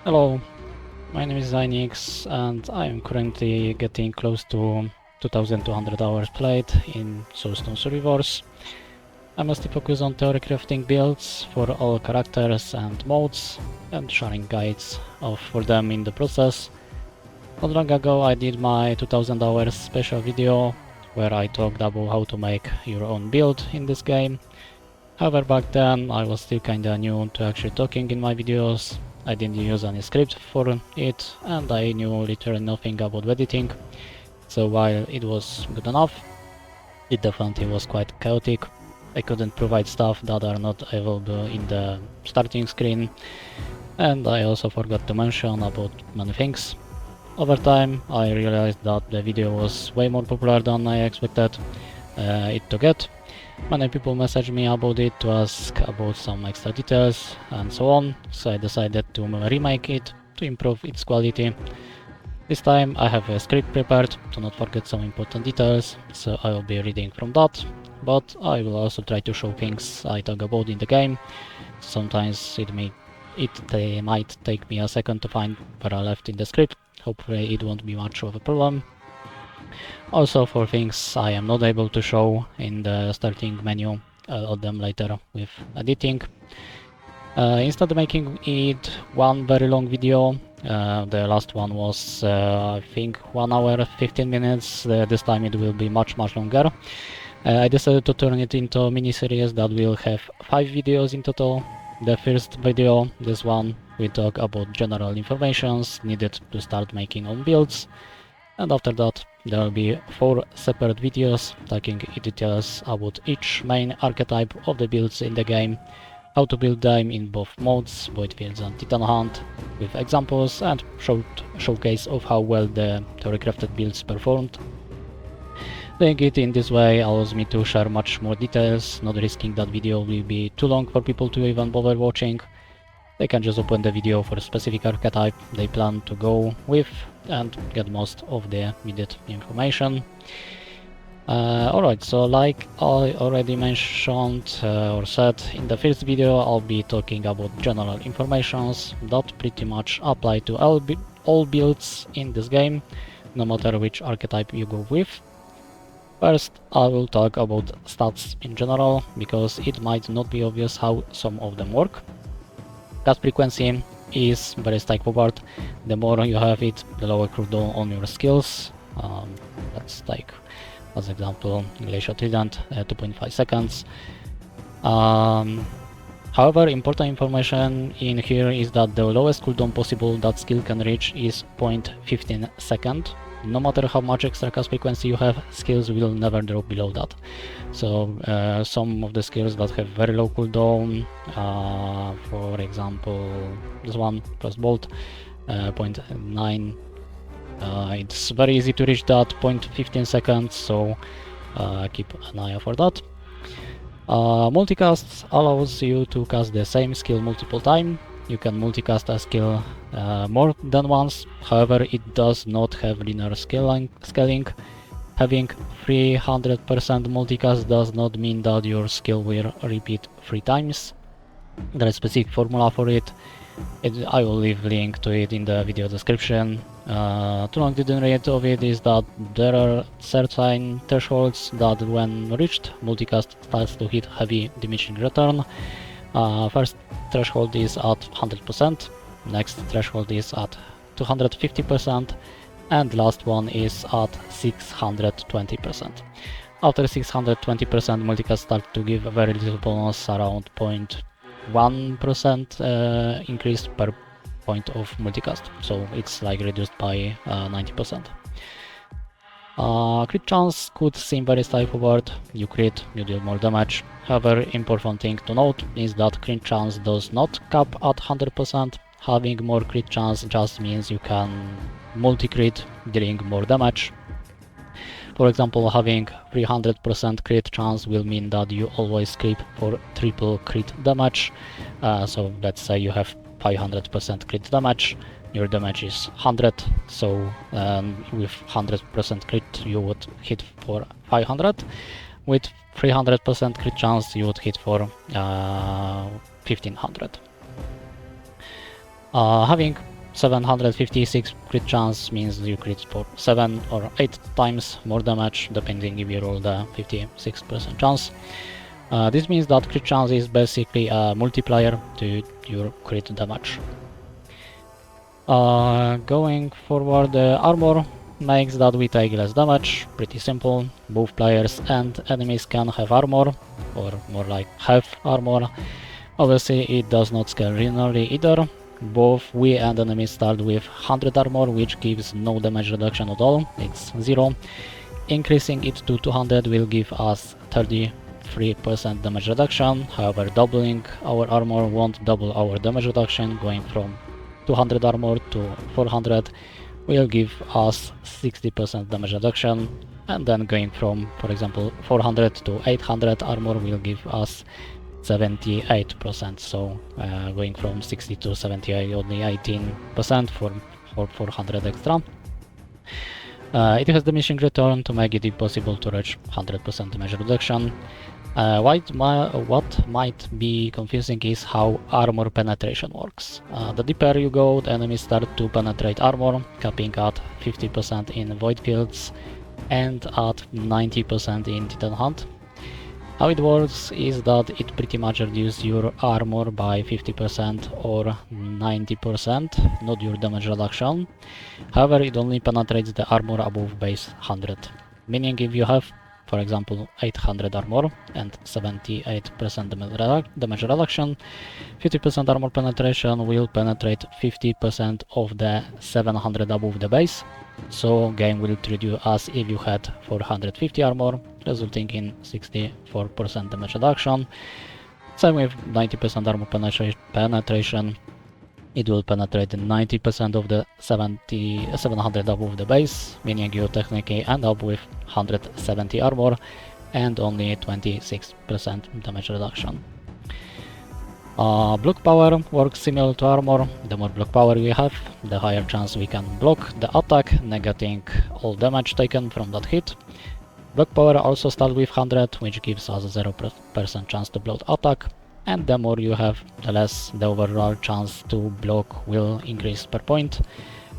Hello, my name is Zinix and I am currently getting close to 2200 hours played in Soulstone Survivors. I mostly focus on theory crafting builds for all characters and modes and sharing guides for them in the process. Not long ago I did my 2000 hours special video where I talked about how to make your own build in this game. However, back then I was still kinda new to actually talking in my videos. I didn't use any script for it and I knew literally nothing about editing. So while it was good enough, it definitely was quite chaotic. I couldn't provide stuff that are not available in the starting screen, and I also forgot to mention about many things. Over time I realized that the video was way more popular than I expected it to get. Many people messaged me about it to ask about some extra details and so on, so I decided to remake it to improve its quality. This time I have a script prepared to not forget some important details, so I will be reading from that, but I will also try to show things I talk about in the game. Sometimes it might take me a second to find where I left in the script. Hopefully it won't be much of a problem. Also for things I am not able to show in the starting menu, I'll add them later with editing. Instead of making it one very long video, the last one was I think 1 hour 15 minutes, this time it will be much longer. I decided to turn it into a mini-series that will have 5 videos in total. The first video, this one, we talk about general informations needed to start making own builds. And after that, there will be 4 separate videos talking in details about each main archetype of the builds in the game, how to build them in both modes, Void Fields and Titan Hunt, with examples and showcase of how well the theory-crafted builds performed. Doing it in this way allows me to share much more details, not risking that video will be too long for people to even bother watching. They can just open the video for a specific archetype they plan to go with and get most of the needed information. Alright, so like I already mentioned or said in the first video, I'll be talking about general informations that pretty much apply to all builds in this game, no matter which archetype you go with. First, I will talk about stats in general, because it might not be obvious how some of them work. Cast frequency is very straightforward. The more you have it, the lower cooldown on your skills. Let's take as example Glacial Trident, 2.5 seconds. However, important information in here is that the lowest cooldown possible that skill can reach is 0.15 second. No matter how much extra cast frequency you have, skills will never drop below that. So some of the skills that have very low cooldown, for example this one, First Bolt, 0.9, it's very easy to reach that 0.15 seconds, so keep an eye out for that. Multicast allows you to cast the same skill multiple times. You can multicast a skill more than once, however it does not have linear scaling. Having 300% multicast does not mean that your skill will repeat 3 times. There is a specific formula for it. I will leave link to it in the video description. Too long didn't read of it is that there are certain thresholds that when reached, multicast starts to hit heavy diminishing return. First threshold is at 100%, next threshold is at 250%, and last one is at 620%. After 620%, multicast starts to give a very little bonus, around 0.1% increase per point of multicast, so it's like reduced by 90%. Crit chance could seem very straightforward. You crit, you deal more damage. However, important thing to note is that crit chance does not cap at 100%. Having more crit chance just means you can multi-crit, dealing more damage. For example, having 300% crit chance will mean that you always creep for triple crit damage. So let's say you have 500% crit damage. Your damage is 100, so with 100% crit you would hit for 500. With 300% crit chance you would hit for 1500. Having 756 crit chance means you crit for 7 or 8 times more damage, depending if you roll the 56% chance. This means that crit chance is basically a multiplier to your crit damage. Going forward, the armor makes that we take less damage. Pretty simple. Both players and enemies can have armor, or more like half armor. Obviously it does not scale linearly either. Both we and enemies start with 100 armor, which gives no damage reduction at all. It's 0. Increasing it to 200 will give us 33% damage reduction. However, doubling our armor won't double our damage reduction. Going from 200 armor to 400 will give us 60% damage reduction, and then going from, for example, 400 to 800 armor will give us 78%. So going from 60 to 78, only 18% for 400 extra. It has diminishing return to make it impossible to reach 100% damage reduction. What might be confusing is how armor penetration works. The deeper you go, the enemies start to penetrate armor, capping at 50% in void fields and at 90% in Titan Hunt. How it works is that it pretty much reduces your armor by 50% or 90%, not your damage reduction. However, it only penetrates the armor above base 100, meaning if you have, for example, 800 armor and 78% damage reduction, 50% armor penetration will penetrate 50% of the 700 above the base. So game will treat you as if you had 450 armor, resulting in 64% damage reduction. Same with 90% armor penetration. It will penetrate 90% of the 700 above the base, meaning you technically end up with 170 armor and only 26% damage reduction. Block power works similar to armor. The more block power we have, the higher chance we can block the attack, negating all damage taken from that hit. Block power also starts with 100, which gives us 0% chance to block attack, and the more you have, the less the overall chance to block will increase per point,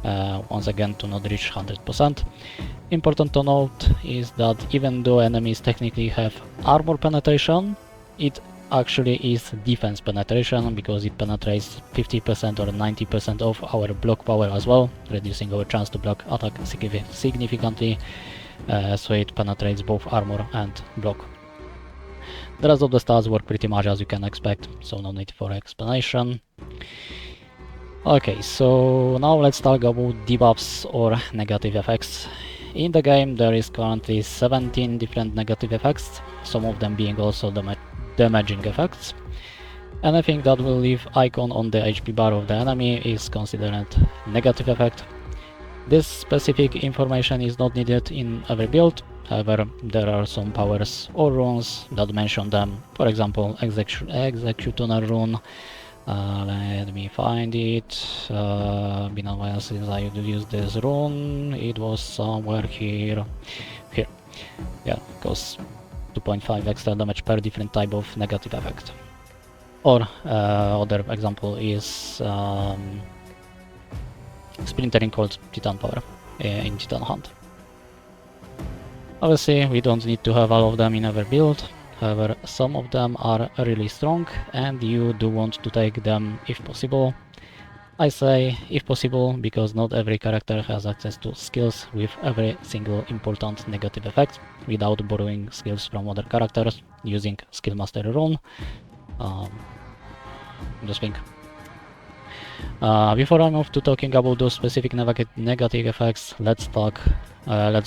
once again to not reach 100%. Important to note is that even though enemies technically have armor penetration, it actually is defense penetration, because it penetrates 50% or 90% of our block power as well, reducing our chance to block attack significantly, so it penetrates both armor and block. The rest of the stats work pretty much as you can expect, so no need for explanation. Okay, so now let's talk about debuffs or negative effects. In the game there is currently 17 different negative effects, some of them being also damaging effects. Anything that will leave icon on the HP bar of the enemy is considered negative effect. This specific information is not needed in every build, however there are some powers or runes that mention them. For example, Executioner rune. Let me find it. Been a while since I used this rune. It was somewhere here. Yeah, goes 2.5 extra damage per different type of negative effect. Or other example is Splintering called Titan Power in Titan Hunt. Obviously we don't need to have all of them in every build, however some of them are really strong and you do want to take them if possible. I say if possible because not every character has access to skills with every single important negative effect without borrowing skills from other characters using Skill Mastery rune. Just think. Before I move to talking about those specific negative effects, let's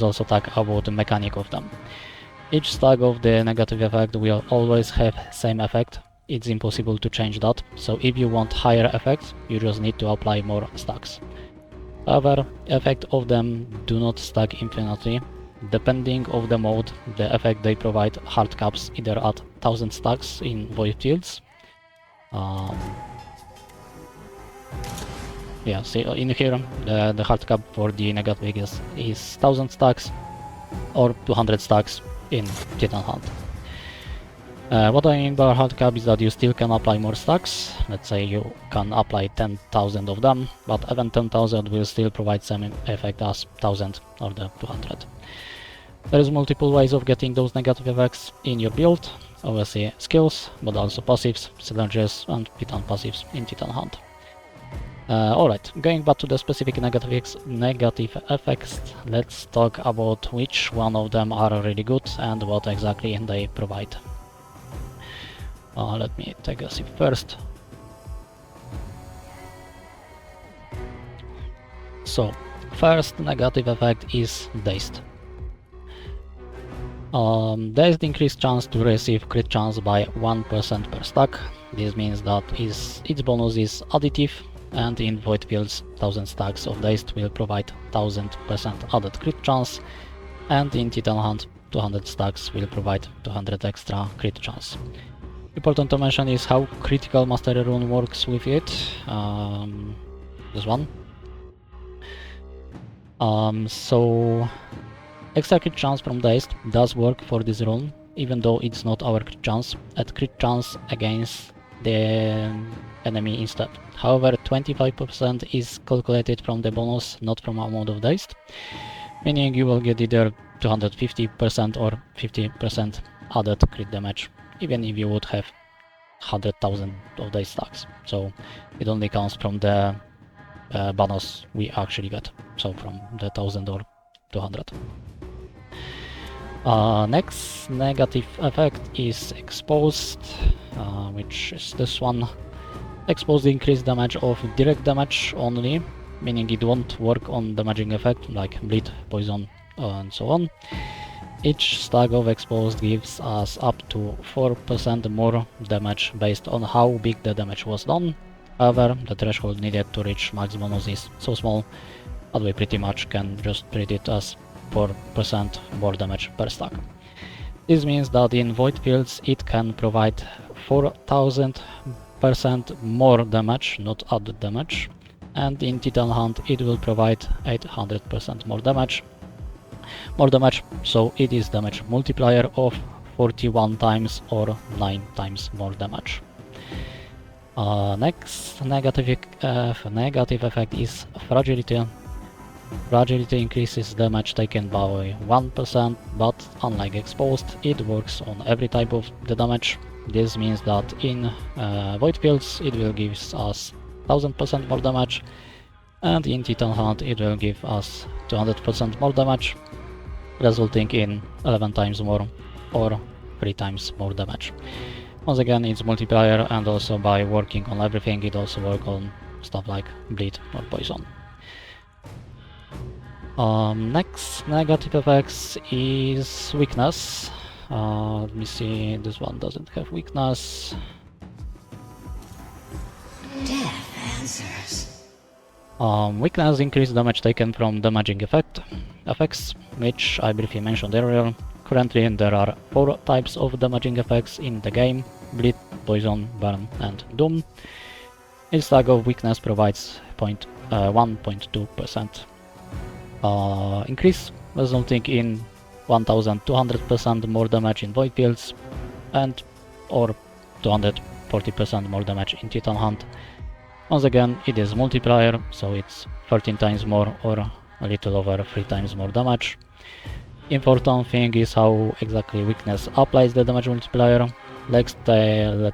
also talk about the mechanic of them. Each stack of the negative effect will always have same effect. It's impossible to change that, so if you want higher effects, you just need to apply more stacks. However, effect of them do not stack infinitely. Depending on the mode, the effect they provide hard caps either at 1000 stacks in void fields. Yeah, see in here the hard cap for the negative is 1000 stacks or 200 stacks in Titan Hunt. What I mean by hard cap is that you still can apply more stacks. Let's say you can apply 10,000 of them, but even 10,000 will still provide same effect as 1000 or the 200. There is multiple ways of getting those negative effects in your build. Obviously skills, but also passives, synergies and Titan passives in Titan Hunt. Alright, going back to the specific negative effects, let's talk about which one of them are really good and what exactly they provide. Let me take a sip first. So, first negative effect is Dazed. Dazed increased chance to receive crit chance by 1% per stack. This means that its bonus is additive, and in Void Fields 1000 stacks of Dazed will provide 1000% added crit chance, and in Titan Hunt 200 stacks will provide 200 extra crit chance. Important to mention is how critical Mastery rune works with it. This one. So extra crit chance from Dazed does work for this rune, even though it's not our crit chance, at crit chance against the enemy instead. However, 25% is calculated from the bonus, not from amount of Dazed, meaning you will get either 250% or 50% added crit damage, even if you would have 100,000 of Dazed stacks. So it only counts from the bonus we actually get, so from the 1000 or 200. Next negative effect is Exposed, which is this one. Exposed increased damage of direct damage only, meaning it won't work on damaging effect like bleed, poison, and so on. Each stack of Exposed gives us up to 4% more damage based on how big the damage was done. However, the threshold needed to reach max bonus is so small that we pretty much can just treat it as 4% more damage per stack. This means that in Void Fields it can provide 4000% more damage, not added damage, and in Titan Hunt it will provide 800% more damage. So it is damage multiplier of 41 times or 9 times more damage. Next negative effect is Fragility. Fragility increases damage taken by 1%, but unlike Exposed, it works on every type of the damage. This means that in Void Fields it will give us 1000% more damage, and in Titan Hunt it will give us 200% more damage, resulting in 11 times more or 3 times more damage. Once again, it's multiplier, and also by working on everything it also works on stuff like bleed or poison. Next negative effects is Weakness. Let me see, this one doesn't have weakness. Death answers. Weakness increased damage taken from damaging effects, which I briefly mentioned earlier. Currently there are 4 types of damaging effects in the game: bleed, poison, burn, and doom. Each stack of weakness provides 1.2% increase, resulting in 1200% more damage in Void Fields and or 240% more damage in Titan Hunt. Once again, it is multiplier, so it's 13 times more or a little over 3 times more damage. Important thing is how exactly weakness applies the damage multiplier. Let's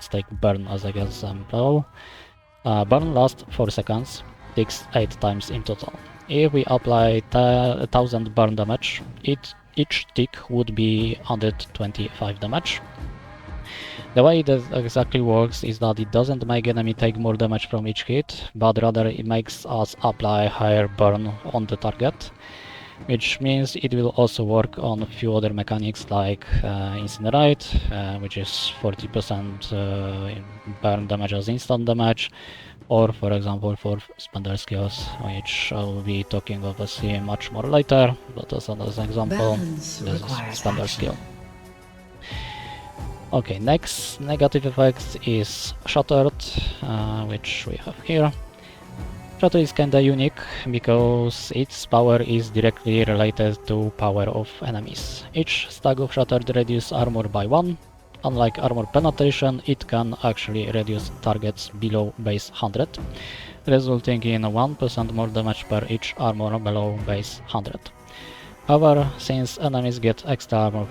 take burn as an example. Burn lasts 4 seconds, ticks 8 times in total. If we apply 1000 burn damage, each tick would be 125 damage. The way that exactly works is that it doesn't make enemy take more damage from each hit, but rather it makes us apply higher burn on the target, which means it will also work on a few other mechanics like Incinerate, which is 40% burn damage as instant damage, or for example for spender skills, which I'll be talking obviously much more later, but as an example, this is spender skill. Okay, next negative effect is Shattered, which we have here. Shattered is kinda unique because its power is directly related to power of enemies. Each stack of Shattered reduces armor by 1, unlike armor penetration, it can actually reduce targets below base 100, resulting in 1% more damage per each armor below base 100. However, since enemies get extra armor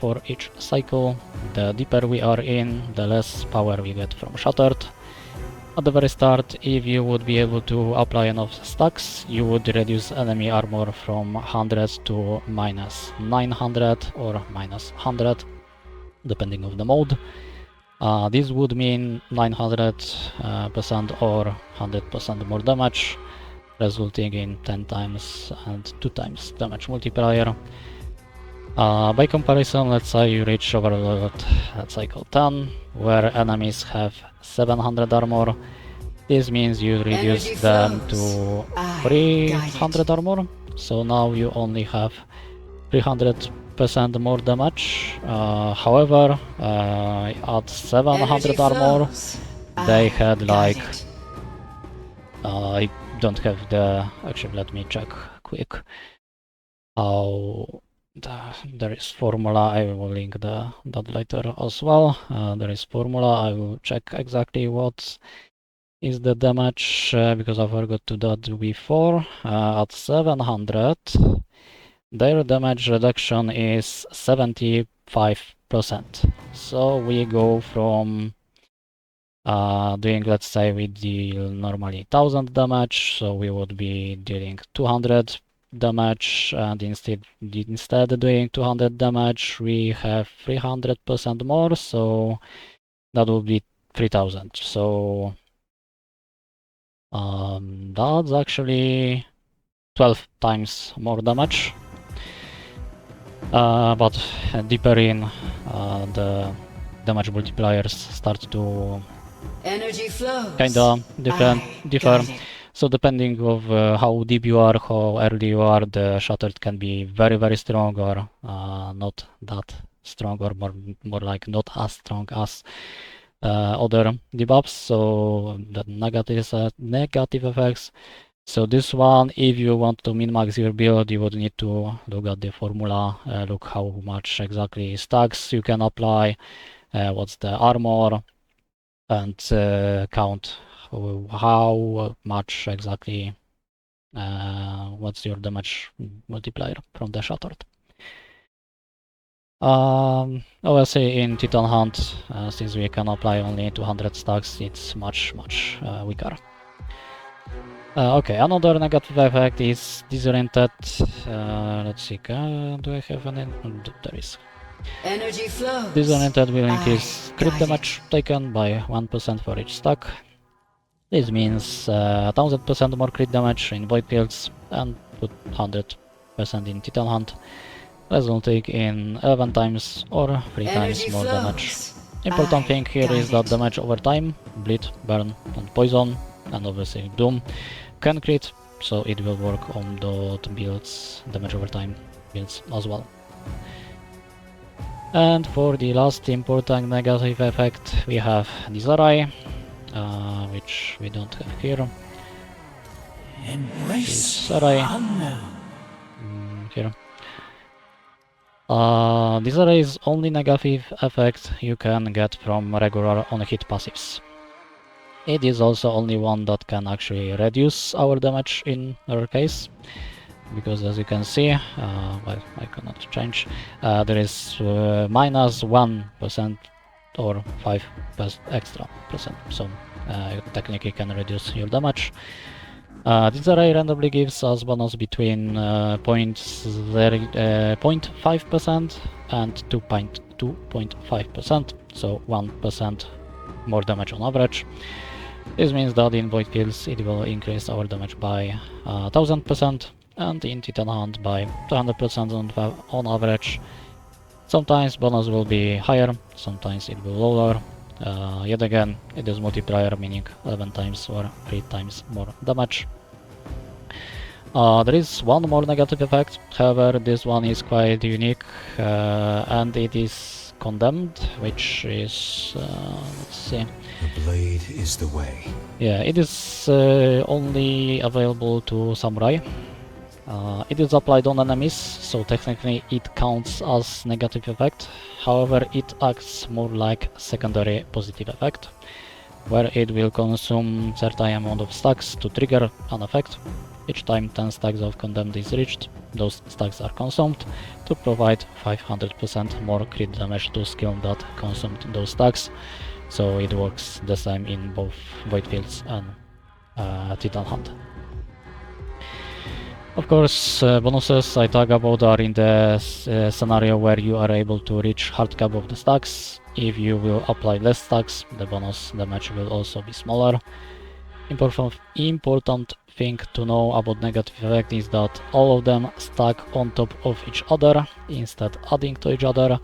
for each cycle, the deeper we are in, the less power we get from Shattered. At the very start, if you would be able to apply enough stacks, you would reduce enemy armor from 100 to minus 900 or minus 100, depending on the mode. This would mean 900% or 100% more damage, resulting in 10 times and 2 times damage multiplier. By comparison, let's say you reach overload at cycle 10, where enemies have 700 armor. This means you reduce them to 300 armor, so now you only have 300% more damage. However, at 700 armor, they had like... I don't have the... Actually, let me check quick how... there is formula. I will link that later as well. There is formula. I will check exactly what is the damage because I forgot to do that before. At 700, their damage reduction is 75%. So we go from doing, let's say we deal normally 1000 damage, so we would be dealing 200 damage, and instead doing 200 damage, we have 300% more, so that would be 3000. So that's actually 12 times more damage. But deeper in, the damage multipliers start to kinda differ. So depending of how deep you are, how early you are, the Shattered can be very, very strong or not that strong, or more like not as strong as other debuffs, so the negative effects. So this one, if you want to min-max your build, you would need to look at the formula, look how much exactly stacks you can apply, what's the armor, and count how much exactly, what's your damage multiplier from the Shattered. Obviously in Titan Hunt, since we can apply only 200 stacks, it's much weaker. Okay, another negative effect is disoriented. Let's see, do I have any? There is. Disoriented will increase crit damage taken by 1% for each stack. This means 1000% more crit damage in Void Fields and put 100% in Titan Hunt, resulting in 11 times or 3 times more damage. Important thing here is that damage over time, bleed, burn, and poison, and obviously doom, can crit, so it will work on the builds, damage over time builds as well. And for the last important negative effect, we have Disarray, which we don't have here. Disarray. Here. Disarray is only negative effect you can get from regular on-hit passives. It is also only one that can actually reduce our damage in our case, because as you can see, well, I cannot change, there is minus 1% or 5% extra percent, so you technically can reduce your damage. This array randomly gives us bonus between 0.5% and 2.5%, so 1% more damage on average. This means that in Void Fields it will increase our damage by 1000%, and in Titan Hunt by 200% on average. Sometimes bonus will be higher, sometimes it will lower. Yet again, it is multiplier, meaning 11 times or 3 times more damage. There is one more negative effect, however this one is quite unique, and it is condemned, which is, let's see. The blade is the way. Yeah, it is only available to Samurai. It is applied on enemies, so technically it counts as negative effect. However, it acts more like secondary positive effect, where it will consume certain amount of stacks to trigger an effect. Each time 10 stacks of Condemned is reached, those stacks are consumed to provide 500% more crit damage to skill that consumed those stacks. So it works the same in both Void Fields and Titan Hunt. Of course, bonuses I talk about are in the scenario where you are able to reach hard cap of the stacks. If you will apply less stacks, the bonus damage will also be smaller. Important thing to know about negative effect is that all of them stack on top of each other instead adding to each other.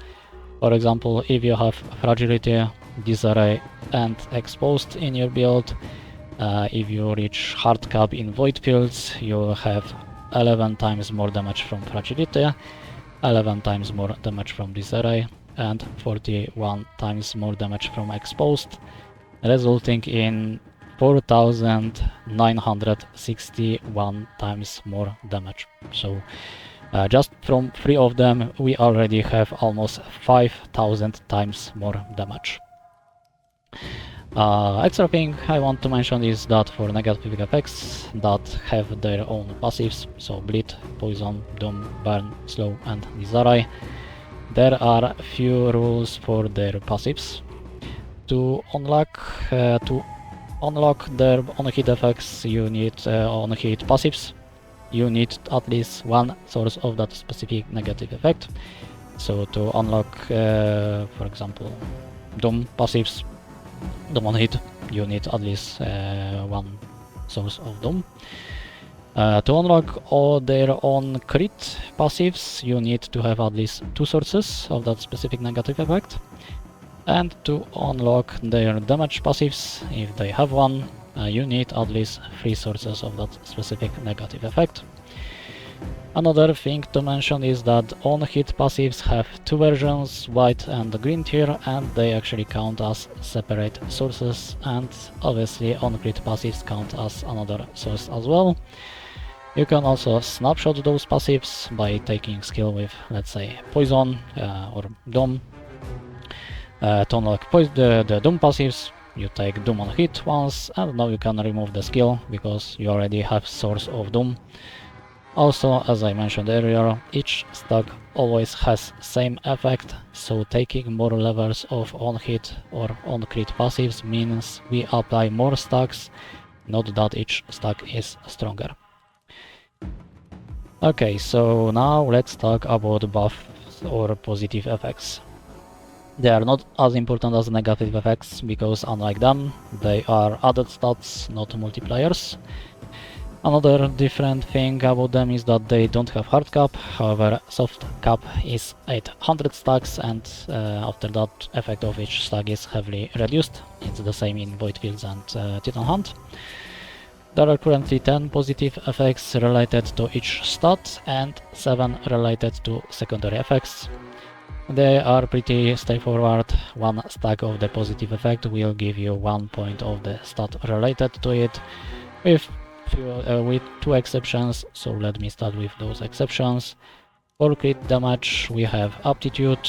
For example, if you have Fragility, Disarray and Exposed in your build, if you reach hard cap in Void Fields, you will have 11 times more damage from Fragility, 11 times more damage from Disarray, and 41 times more damage from Exposed, resulting in 4961 times more damage. So just from 3 of them we already have almost 5000 times more damage. Extra thing I want to mention is that for negative effects that have their own passives, so Bleed, Poison, Doom, Burn, Slow and Disarray, there are few rules for their passives. To unlock their on-hit effects, you need on-hit passives. You need at least one source of that specific negative effect. So to unlock, for example, Doom passives, Doom on hit, you need at least one source of Doom. To unlock all their own crit passives, you need to have at least two sources of that specific negative effect. And to unlock their damage passives, if they have one, you need at least 3 sources of that specific negative effect. Another thing to mention is that on-hit passives have 2 versions, white and green tier, and they actually count as separate sources, and obviously on-crit passives count as another source as well. You can also snapshot those passives by taking skill with, let's say, Poison or Doom. To unlock the Doom passives, you take Doom on hit once, and now you can remove the skill because you already have source of Doom. Also, as I mentioned earlier, each stack always has same effect, so taking more levels of on-hit or on-crit passives means we apply more stacks, not that each stack is stronger. Okay, so now let's talk about buffs or positive effects. They are not as important as negative effects because unlike them, they are added stats, not multipliers. Another different thing about them is that they don't have hard cap, however soft cap is 800 stacks, and after that effect of each stack is heavily reduced. It's the same in Void Fields and Titan Hunt. There are currently 10 positive effects related to each stat and 7 related to secondary effects. They are pretty straightforward. One stack of the positive effect will give you 1 point of the stat related to it, with 2 exceptions, so let me start with those exceptions. For crit damage we have Aptitude.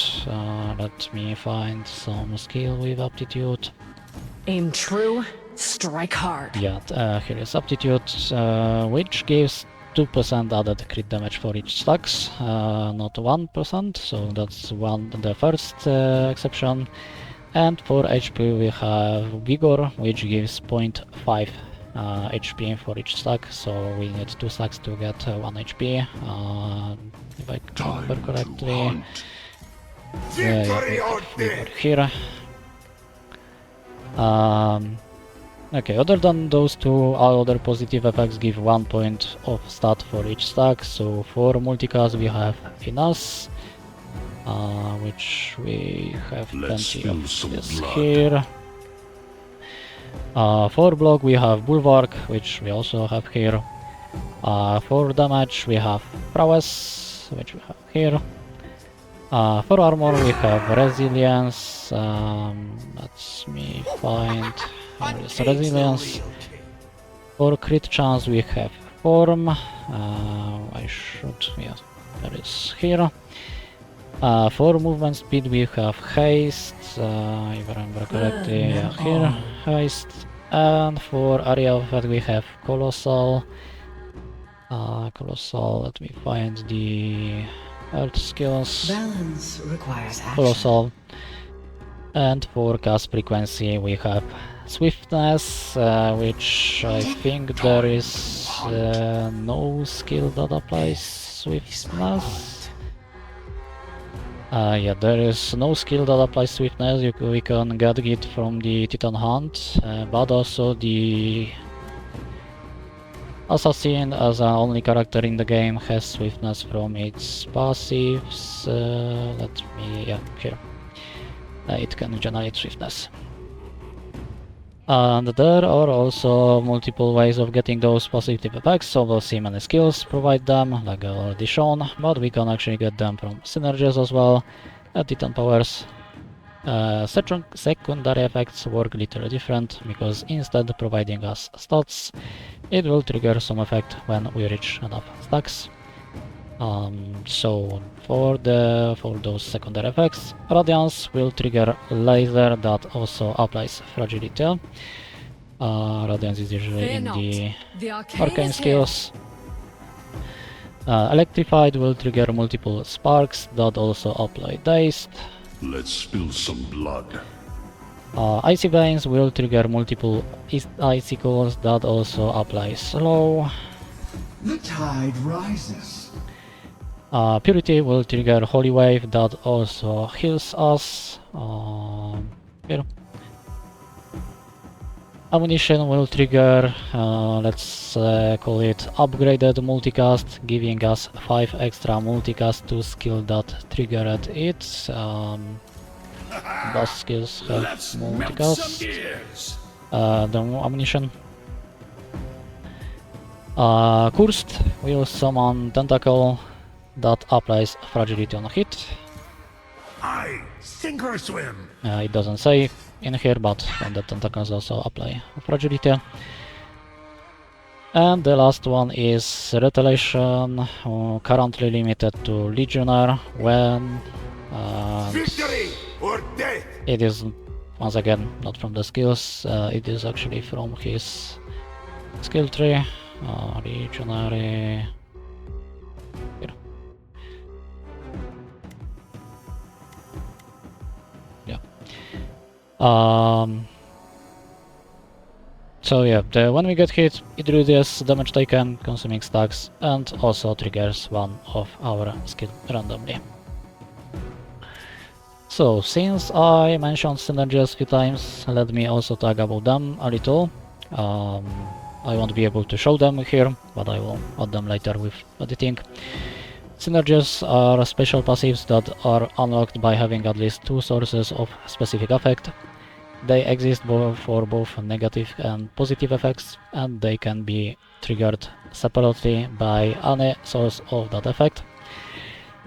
Let me find some skill with Aptitude. Aim true, strike hard. Yeah, here is Aptitude, which gives 2% added crit damage for each stacks, not 1%, so that's the first exception. And for HP we have Vigor, which gives 0.5 HP for each stack, so we need 2 stacks to get 1 HP, if I remember correctly. Here. Okay, other than those 2, all other positive effects give 1 point of stat for each stack. So for Multicast we have Finesse, which we have plenty of this here. For block we have Bulwark, which we also have here. For damage we have Prowess, which we have here. For armor we have Resilience. Let me find Resilience. For crit chance we have form. I should, yeah, there is here. For movement speed we have haste, if I remember correctly, yeah, here, haste. And for area of effect we have colossal. Colossal, let me find the earth skills. Balance requires action. Colossal. And for cast frequency we have swiftness, which I think there is no skill that applies swiftness. Yeah, there is no skill that applies swiftness. We can get it from the Titan Hunt, but also the Assassin, as an only character in the game, has swiftness from its passives. Let me, yeah, here. It can generate swiftness. And there are also multiple ways of getting those positive effects, so we'll see many skills provide them, like I already shown, but we can actually get them from Synergies as well, Titan powers. Secondary effects work literally different, because instead of providing us stats, it will trigger some effect when we reach enough stacks. So for those secondary effects, Radiance will trigger laser that also applies fragility. Radiance is usually in the arcane skills. Electrified will trigger multiple sparks that also apply dazed. Let's spill some blood. Icy Veins will trigger multiple icicles that also apply slow. The tide rises. Purity will trigger Holy Wave that also heals us. Here. Ammunition will trigger, let's call it upgraded multicast, giving us 5 extra multicast to skill that triggered it. Boss skills have multicast. The ammunition. Cursed will summon Tentacle that applies fragility on hit. I sink or swim. It doesn't say in here, but the tentacles also apply fragility. And the last one is Retaliation, currently limited to Legionnaire when Victory or death. it is, once again, not from the skills, it is actually from his skill tree. Legionary. Here. Yeah. So yeah, when we get hit, it reduces damage taken, consuming stacks, and also triggers one of our skill randomly. So, since I mentioned Synergies a few times, let me also talk about them a little. I won't be able to show them here, but I will add them later with editing. Synergies are special passives that are unlocked by having at least 2 sources of specific effect. They exist for both negative and positive effects, and they can be triggered separately by any source of that effect.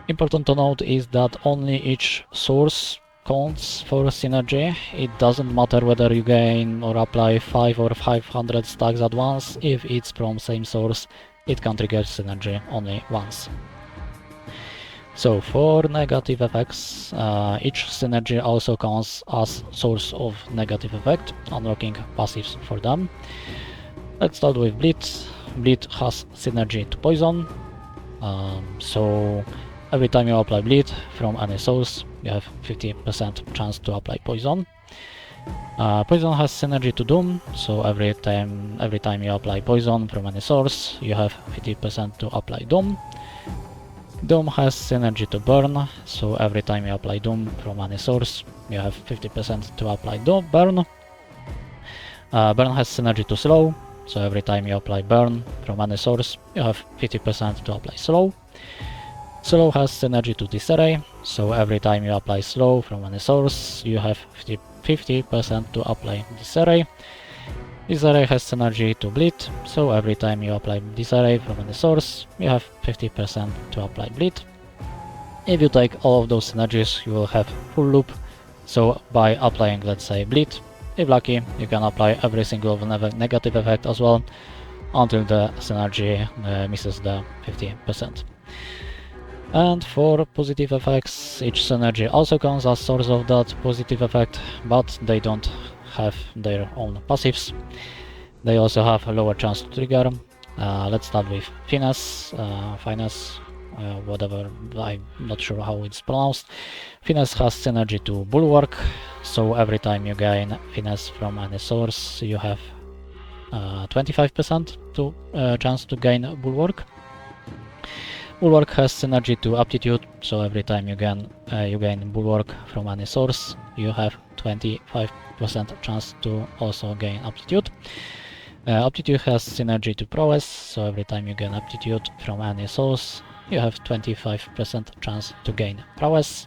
Important to note is that only each source counts for synergy. It doesn't matter whether you gain or apply 5 or 500 stacks at once. If it's from same source, it can trigger synergy only once. So for negative effects, each synergy also counts as source of negative effect, unlocking passives for them. Let's start with Bleed. Bleed has synergy to poison. So every time you apply Bleed from any source, you have 50% chance to apply poison. Poison has synergy to Doom, so every time you apply poison from any source, you have 50% to apply Doom. Doom has synergy to Burn, so every time you apply Doom from any source, you have 50% to apply Burn. Burn has synergy to Slow, so every time you apply Burn from any source, you have 50% to apply Slow. Slow has synergy to Disarray, so every time you apply Slow from any source, you have 50% to apply Disarray. Disarray has synergy to Bleed, so every time you apply Disarray from any source, you have 50% to apply Bleed. If you take all of those synergies, you will have full loop, so by applying, let's say, Bleed, if lucky, you can apply every single negative effect as well. until the synergy misses the 50%. And for positive effects, each synergy also counts as source of that positive effect, but they don't have their own passives. They also have a lower chance to trigger. Let's start with finesse, whatever, I'm not sure how it's pronounced. Finesse has synergy to bulwark, so every time you gain finesse from any source, you have 25% chance to gain bulwark. Bulwark has synergy to aptitude, so every time you gain bulwark from any source, you have 25% chance to also gain aptitude. Aptitude has synergy to prowess, so every time you gain aptitude from any source, you have 25% chance to gain prowess.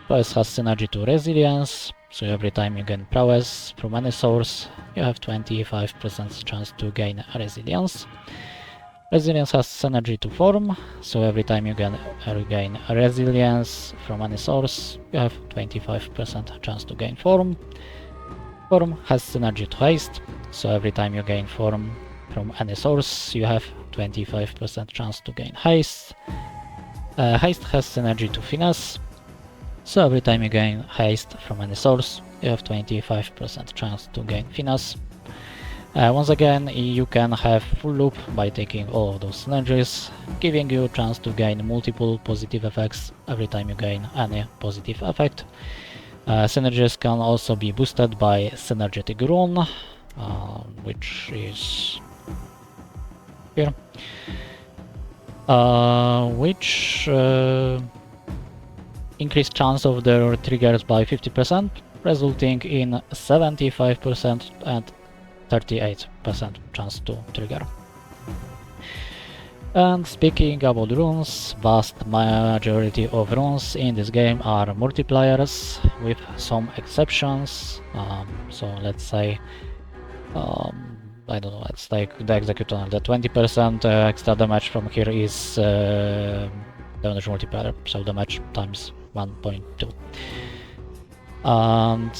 Prowess has synergy to resilience, so every time you gain prowess from any source, you have 25% chance to gain resilience. Resilience has synergy to form, so every time you gain resilience from any source, you have 25% chance to gain form. Form has synergy to haste, so every time you gain form from any source, you have 25% chance to gain haste. Haste has synergy to finesse, so every time you gain haste from any source, you have 25% chance to gain finesse. Once again, you can have full loop by taking all of those synergies, giving you a chance to gain multiple positive effects every time you gain any positive effect. Synergies can also be boosted by synergetic rune, which is here, which increase chance of their triggers by 50%, resulting in 75% and 38% chance to trigger. And speaking about runes, vast majority of runes in this game are multipliers, with some exceptions. So let's say, I don't know, let's take the Executioner. The 20% extra damage from here is damage multiplier, so damage times 1.2. And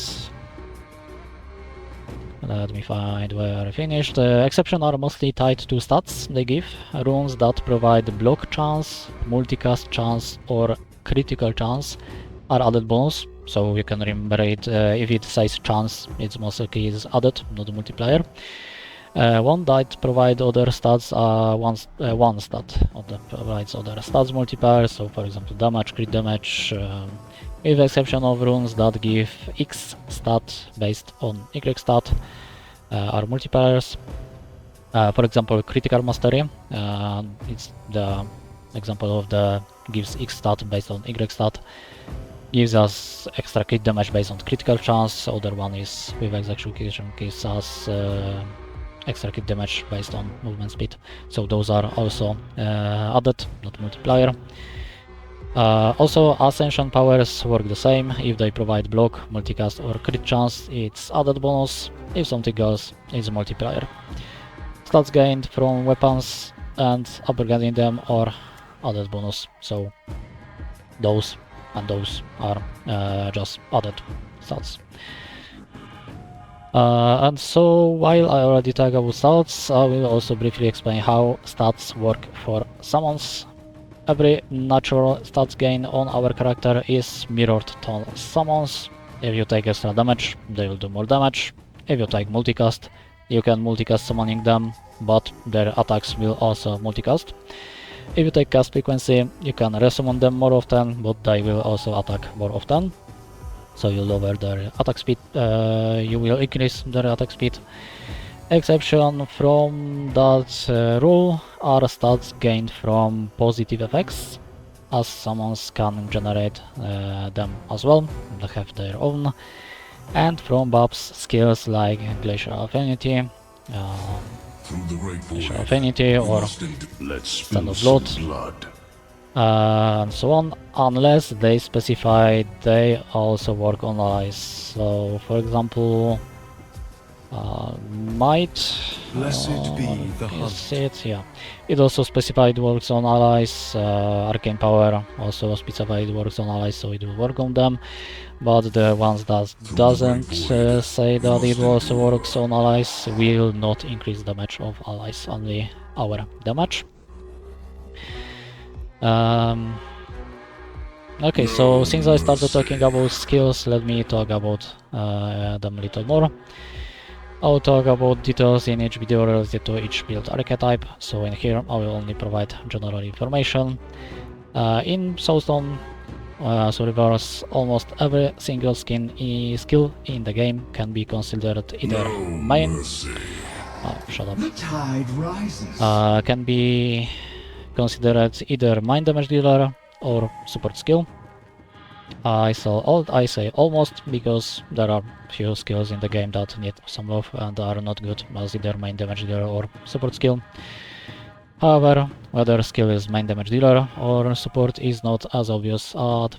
let me find where I finished. Exceptions are mostly tied to stats they give. Runes that provide block chance, multicast chance, or critical chance are added bonus, so you can remember it. If it says chance, it's most likely is added, not a multiplier. One that provide other stats, one stat provides other stats multipliers, so for example damage, crit damage, with the exception of runes that give X stat based on Y stat, are multipliers. For example, Critical Mastery, it's the example of the gives X stat based on Y stat, gives us extra crit damage based on critical chance. Other one is with execution gives us extra crit damage based on movement speed. So those are also added, not multiplier. Also, Ascension powers work the same. If they provide block, multicast, or crit chance, it's added bonus. If something else, it's a multiplier. Stats gained from weapons and upgrading them are added bonus. So those and those are just added stats. And so, while I already talked about stats, I will also briefly explain how stats work for summons. Every natural stats gain on our character is mirrored to summons. If you take extra damage, they will do more damage. If you take multicast, you can multicast summoning them, but their attacks will also multicast. If you take cast frequency, you can resummon them more often, but they will also attack more often. So you lower their attack speed, you will increase their attack speed. Exception from that rule are stats gained from positive effects, as summons can generate them as well, they have their own, and from buffs, skills like Glacial Affinity, or Stand of Blood, and so on, unless they specify they also work on allies. So for example, Might. Blessed be the Is it? Yeah. It also specified works on allies. Arcane power also specified works on allies, so it will work on them. But the ones that doesn't say that it also works on allies will not increase damage of allies, only our damage. Okay, so since I started talking about skills, let me talk about them a little more. I'll talk about details in each video related to each build archetype, so in here I will only provide general information. In Soulstone Survivors, almost every single skill in the game can be considered either main... Oh, shut up. The tide rises. Can be considered either main damage dealer or support skill. I say almost because there are few skills in the game that need some love and are not good as either main damage dealer or support skill. However, whether skill is main damage dealer or support is not as obvious at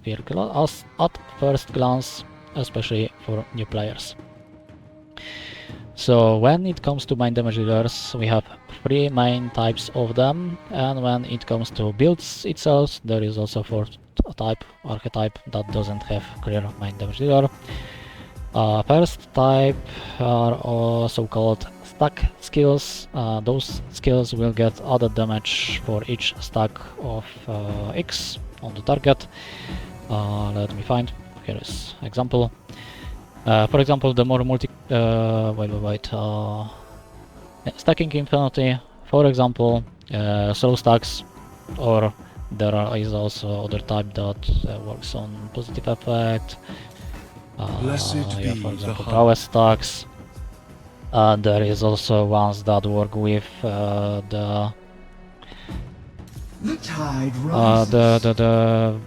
first glance, especially for new players. So when it comes to main damage dealers, we have 3 main types of them, and when it comes to builds itself, there is also 4th archetype that doesn't have clear main damage dealer. First type are so-called stack skills. Those skills will get added damage for each stack of X on the target. Let me find. Here is example. For example, the more stacking infinity. For example, slow stacks, or there is also other type that works on positive effect. Blessed be for the example, heart. prowess stacks. There is also ones that work with The tide rises.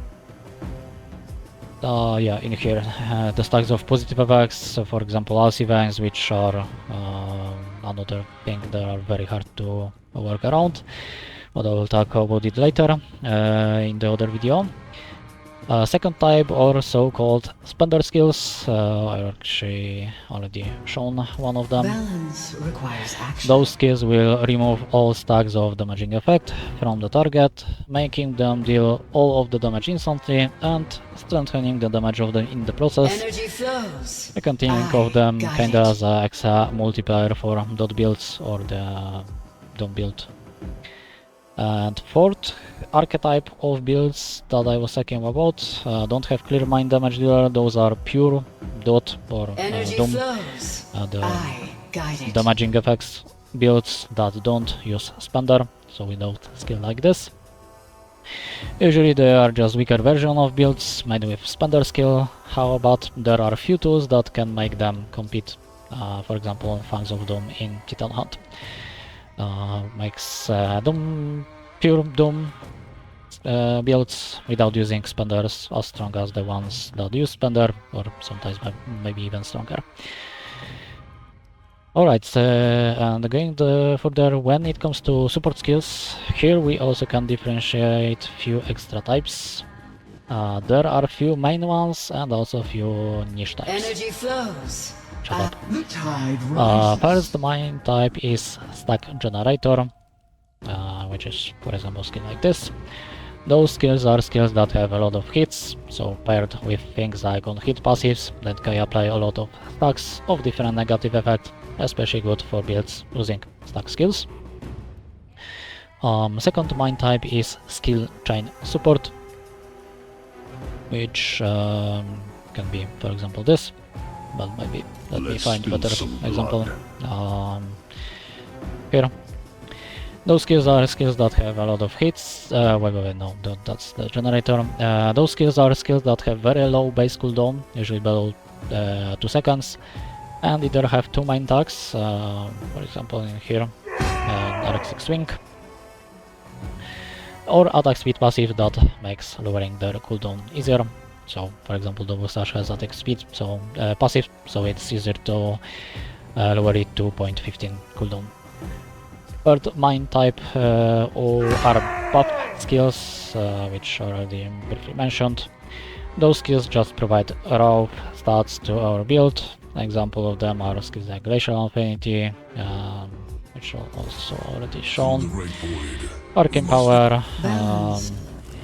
yeah, in here, the stacks of positive effects, so for example, Alce events, which are another thing that are very hard to work around, but I will talk about it later in the other video. Second type are so-called spender skills. I actually already shown one of them. Balance requires action. Those skills will remove all stacks of damaging effect from the target, making them deal all of the damage instantly and strengthening the damage of them in the process, Energy flows. continuing I of them got kinda it. as a extra multiplier for dot builds or the dot build. And 4th archetype of builds that I was talking about don't have clear main damage dealer. Those are pure dot or Energy dom, flows. the I guide it. damaging effects builds that don't use spender, so without skill like this. Usually they are just weaker version of builds made with spender skill, but there are few tools that can make them compete. For example, Fangs of Doom in Titan Hunt. Makes pure Doom builds without using spenders as strong as the ones that use spender, or sometimes maybe even stronger. Alright, and going further, when it comes to support skills, here we also can differentiate few extra types. There are few main ones and also few niche types. Energy flows. Shut up. The tide rises. First, the main type is stack generator, which is, for example, skill like this. Those skills are skills that have a lot of hits, so paired with things like on hit passives that can apply a lot of stacks of different negative effects, especially good for builds using stack skills. Second main type is skill chain support, which can be, for example, this. But maybe let me Let's find spill better some example. blood. Here. Those skills are skills that have a lot of hits. No, that's the generator. Those skills are skills that have very low base cooldown, usually below 2 seconds, and either have 2 main tags, for example in here, RX6 swing, or attack speed passive that makes lowering their cooldown easier. So, for example, the Mustache has attack speed, so passive, so it's easier to lower it to 0.15 cooldown. Third main type are buff skills, which are already briefly mentioned. Those skills just provide raw stats to our build, Example of them are skills like Glacial Affinity, which are also already shown. Right void. Arcane Power,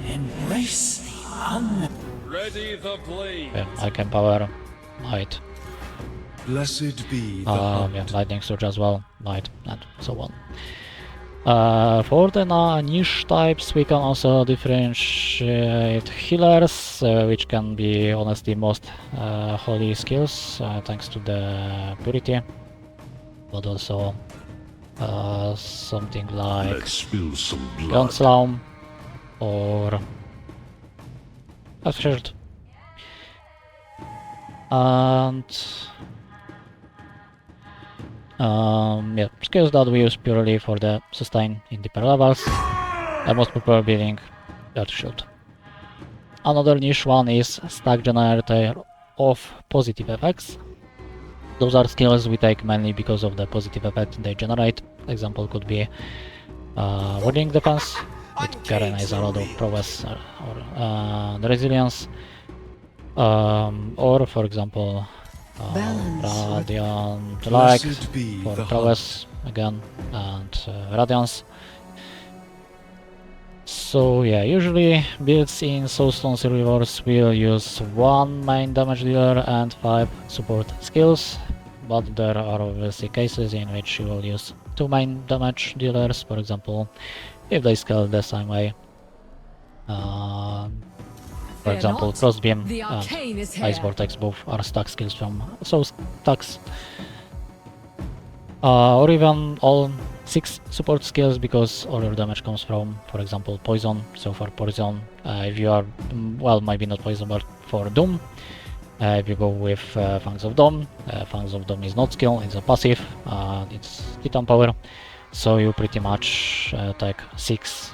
Embrace the unknown. Ready the blade. yeah, Arcane Power, Light, Blessed be the yeah, Lightning Surge as well, Light, and so on. For the niche types, we can also differentiate healers, which can be honestly most holy skills, thanks to the purity, but also something like Let's spill some blood. Gunslaum or Shield. And yeah, skills that we use purely for the sustain in deeper levels. The most popular being Earth Shield. Another niche one is stack generator of positive effects. Those are skills we take mainly because of the positive effect they generate. Example could be Warding Defense. It guarantees a lot of prowess or the resilience. Or for example, Radiant Like Blessed be for the prowess again, and Radiance. So yeah, usually builds in Soulstone Survivors will use 1 main damage dealer and 5 support skills, but there are obviously cases in which you will use 2 main damage dealers, for example, if they scale the same way. For Fear example, not, Crossbeam the and arcane is here. Ice Vortex both are stack skills from stacks. Or even all 6 support skills, because all your damage comes from, for example, Poison. So for Poison, if you are, well, maybe not Poison, but for Doom, if you go with Fangs of Doom, Fangs of Doom is not skill, it's a passive, it's Titan power, so you pretty much take 6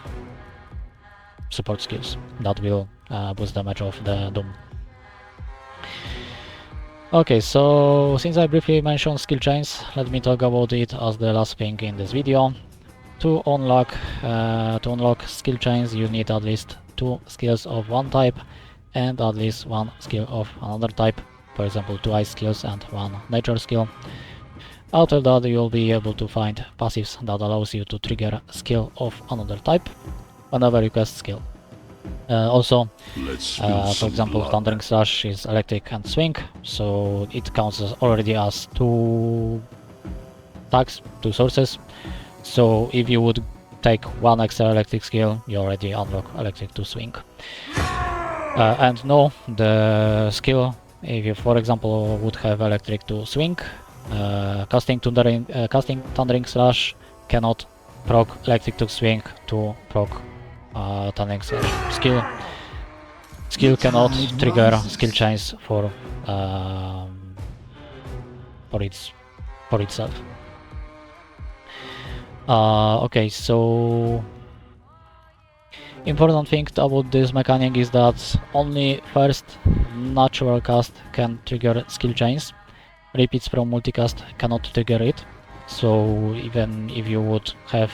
support skills that will boost damage of the Doom. Okay, so since I briefly mentioned skill chains, let me talk about it as the last thing in this video. To unlock skill chains, you need at least 2 skills of one type and at least 1 skill of another type. For example, 2 ice skills and 1 nature skill. After that, you'll be able to find passives that allows you to trigger a skill of another type whenever you cast skill. Also, for example, Thundering Slash is electric and swing, so it counts already as 2 tags, 2 sources. So if you would take 1 extra electric skill, you already unlock electric to swing. And no, the skill, if you for example would have electric to swing, casting Thundering Slash cannot proc electric to swing to proc Thundering Slash. Skill cannot trigger skill chains for itself. Okay, so important thing about this mechanic is that only first natural cast can trigger skill chains. Repeats from multicast cannot trigger it. So even if you would have,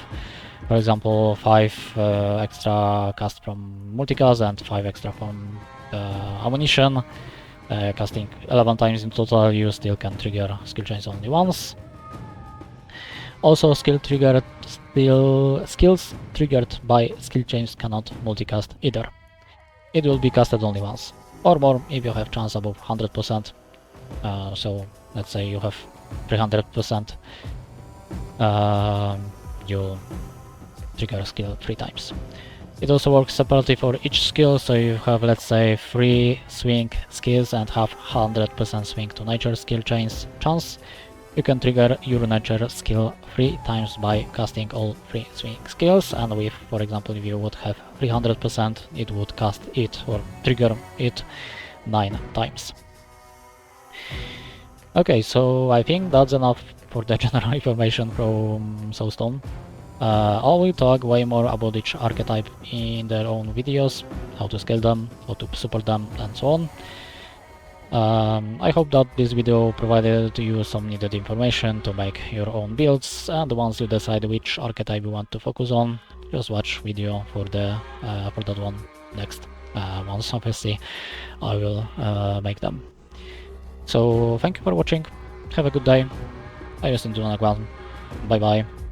for example, 5 extra cast from multicast and 5 extra from ammunition, casting 11 times in total, you still can trigger skill chains only once. Also, skills triggered by skill chains cannot multicast either. It will be casted only once, or more if you have chance above 100%. So let's say you have 300%, you trigger skill 3 times. It also works separately for each skill, so you have, let's say, 3 swing skills and have 100% swing to nature skill chains chance. You can trigger your nature skill 3 times by casting all 3 swing skills, and with, for example, if you would have 300%, it would cast it or trigger it 9 times. Okay, so I think that's enough for the general information from Soulstone. I will talk way more about each archetype in their own videos, how to scale them, how to support them, and so on. I hope that this video provided you some needed information to make your own builds, and once you decide which archetype you want to focus on, just watch video for that one next. Once obviously I will make them. So thank you for watching, have a good day, I jestem tu na Bye bye.